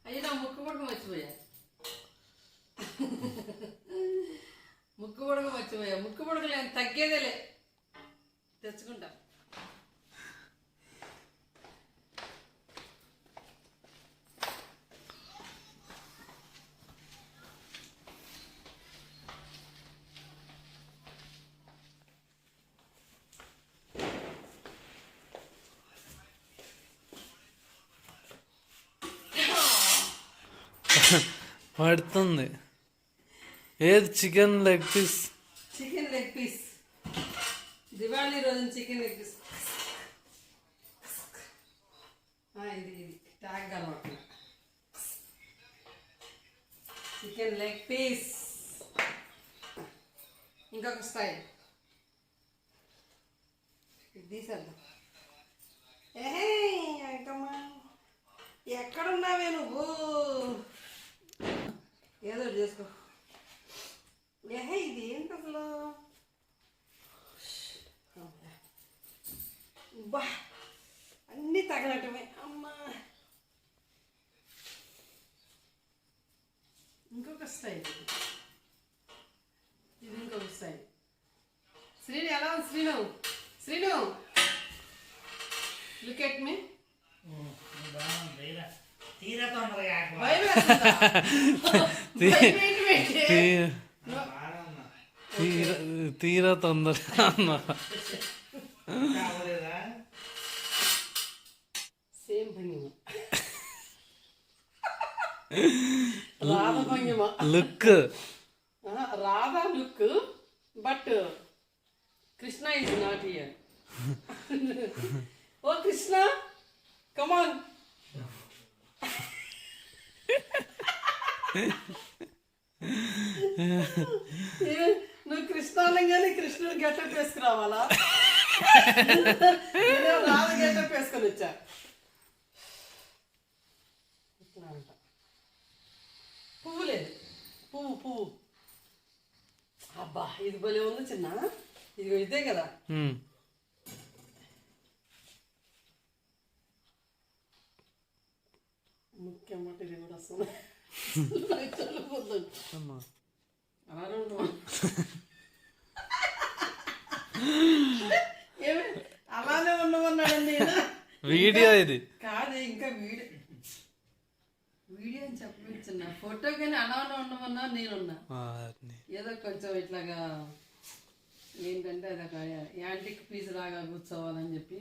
అయ్యి నా ముక్కు పొడక మర్చిపోయా. ముక్కు పొడక మర్చిపోయా. ముక్కు పొడకలు ఏం తగ్గేదేలే, తెచ్చుకుంటా. పడుతుంది. ఏది chicken leg piece? Chicken leg piece Diwali రోజు చికెన్ లెగ్ పీస్. ఇది ట్యాగ్ అనమాట. Chicken leg piece. ఇంకొక స్టైల్ ఇది తీసేద్దాం. ఏమా ఎక్కడున్నావే నువ్వు? ఏదో చేసుకో. ఇది ఏంటి అసలు? బా అన్నీ తగలటమే అమ్మా. ఇంకొక స్టైల్, ఇది ఇంకొక స్టైల్. శ్రీను ఎలా ఉంది? Srinu look at me. తీరా తొందరగా అన్నా. సేమ్ భంగిమ, రాధ భంగిమ. Look Radha look, but Krishna is not here. Oh Krishna, come on. నువ్వు కృష్ణ అనగానే కృష్ణుడు గెటప్ వేసుకురావాలా? రాధ గెటప్ వేసుకొని వచ్చా. పువ్వు లేదు, పువ్వు. అబ్బా ఇది భలే ఉంది చిన్న. ఇది ఇదే కదా. ముఖ్యమాట ఇది కూడా వస్తుంది. అలానే ఉండమన్నాడండి. వీడియో ఇది కాదు, ఇంకా వీడియో అని చెప్పిన ఫోటో కానీ అలానే ఉండమన్నా నేనున్నా. ఏదో కొంచెం ఇట్లాగా ఏంటంటే అదొక యాంటిక్ పీస్ లాగా కూర్చోవాలని చెప్పి